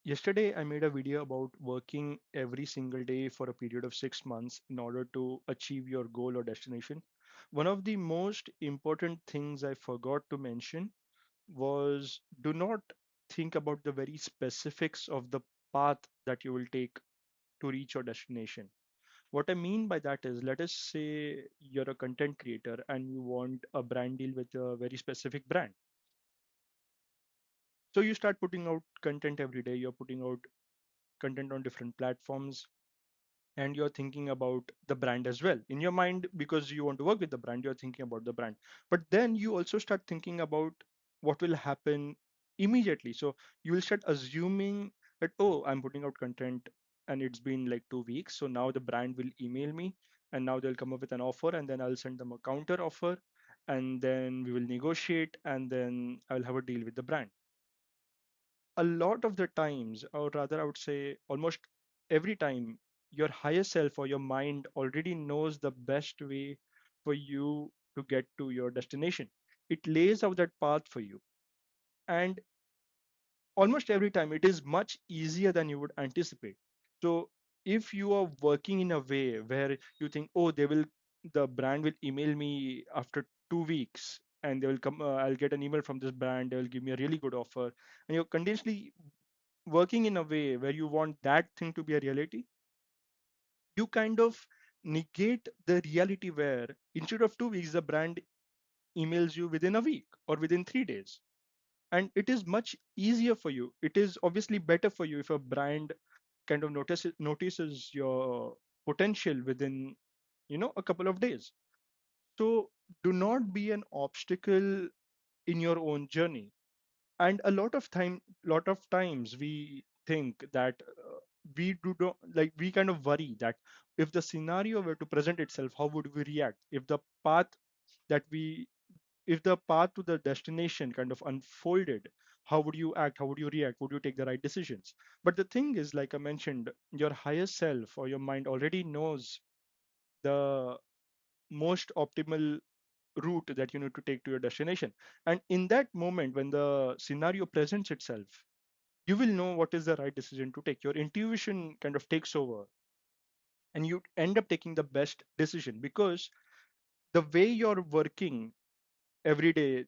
Yesterday, I made a video about working every single day for a period of 6 months in order to achieve your goal or destination. One of the most important things I forgot to mention was do not think about the very specifics of the path that you will take to reach your destination. What I mean by that is, let us say you're a content creator and you want a brand deal with a very specific brand. So you start putting out content every day, you're putting out content on different platforms and you're thinking about the brand as well in your mind because you want to work with the brand, you're thinking about the brand. But then you also start thinking about what will happen immediately. So you will start assuming that, oh, I'm putting out content and it's been like 2 weeks, so now the brand will email me and now they'll come up with an offer and then I'll send them a counter offer and then we will negotiate and then I'll have a deal with the brand. A lot of the times, or rather, I would say almost every time, your higher self or your mind already knows the best way for you to get to your destination. It lays out that path for you. And almost every time, it is much easier than you would anticipate. So, if you are working in a way where you think, oh, the brand will email me after 2 weeks and they will come, I'll get an email from this brand, they will give me a really good offer, and you're continuously working in a way where you want that thing to be a reality, you kind of negate the reality where instead of 2 weeks, the brand emails you within a week or within 3 days. And it is much easier for you. It is obviously better for you if a brand kind of notices your potential within, a couple of days. So do not be an obstacle in your own journey. And lot of times we think that we do not like we kind of worry that if the scenario were to present itself, how would we react if the path that we if the path to the destination kind of unfolded, how would you act, how would you react, would you take the right decisions? But the thing is, like I mentioned, your higher self or your mind already knows the most optimal route that you need to take to your destination. And in that moment when the scenario presents itself, you will know what is the right decision to take. Your intuition kind of takes over and you end up taking the best decision because the way you're working every day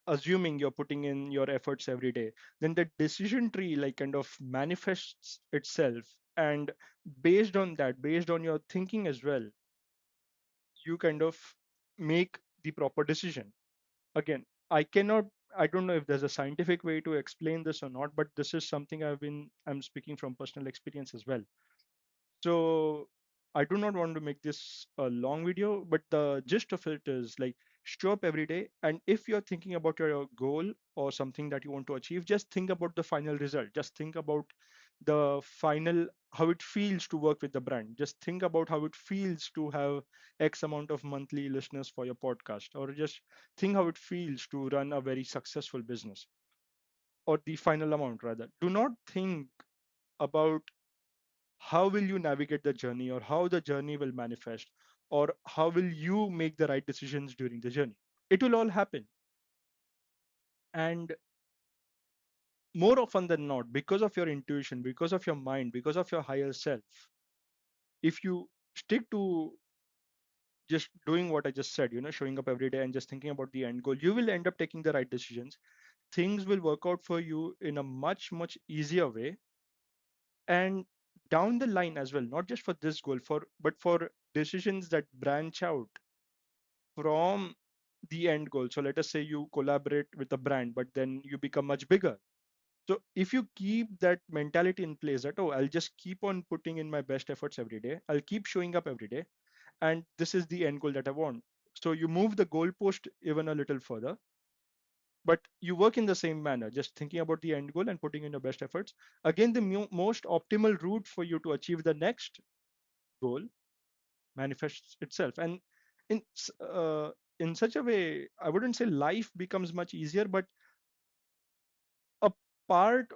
assuming you're putting in your efforts every day, then the decision tree like kind of manifests itself. And based on your thinking as well, you kind of make the proper decision. Again, I don't know if there's a scientific way to explain this or not, but this is something I'm speaking from personal experience as well. So I do not want to make this a long video, but the gist of it is like show up every day. And if you're thinking about your goal or something that you want to achieve, just think about the final result. Just think about the final, how it feels to work with the brand. Just think about how it feels to have X amount of monthly listeners for your podcast, or just think how it feels to run a very successful business, or the final amount rather. Do not think about how will you navigate the journey or how the journey will manifest or how will you make the right decisions during the journey. It will all happen. And more often than not, because of your intuition, because of your mind, because of your higher self, if you stick to just doing what I just said, showing up every day and just thinking about the end goal, you will end up taking the right decisions. Things will work out for you in a much, much easier way. And down the line as well, not just for this goal, but for decisions that branch out from the end goal. So let us say you collaborate with a brand, but then you become much bigger. So if you keep that mentality in place that, oh, I'll just keep on putting in my best efforts every day, I'll keep showing up every day, and this is the end goal that I want. So you move the goalpost even a little further, but you work in the same manner, just thinking about the end goal and putting in your best efforts. Again, the most optimal route for you to achieve the next goal manifests itself. And in in such a way, I wouldn't say life becomes much easier, but a part,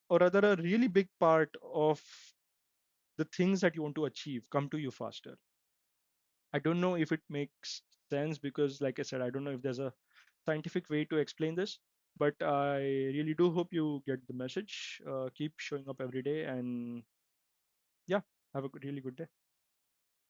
or rather a really big part of the things that you want to achieve come to you faster. I don't know if it makes sense because, like I said, I don't know if there's a scientific way to explain this. But I really do hope you get the message. Keep showing up every day, and yeah, have a really good day.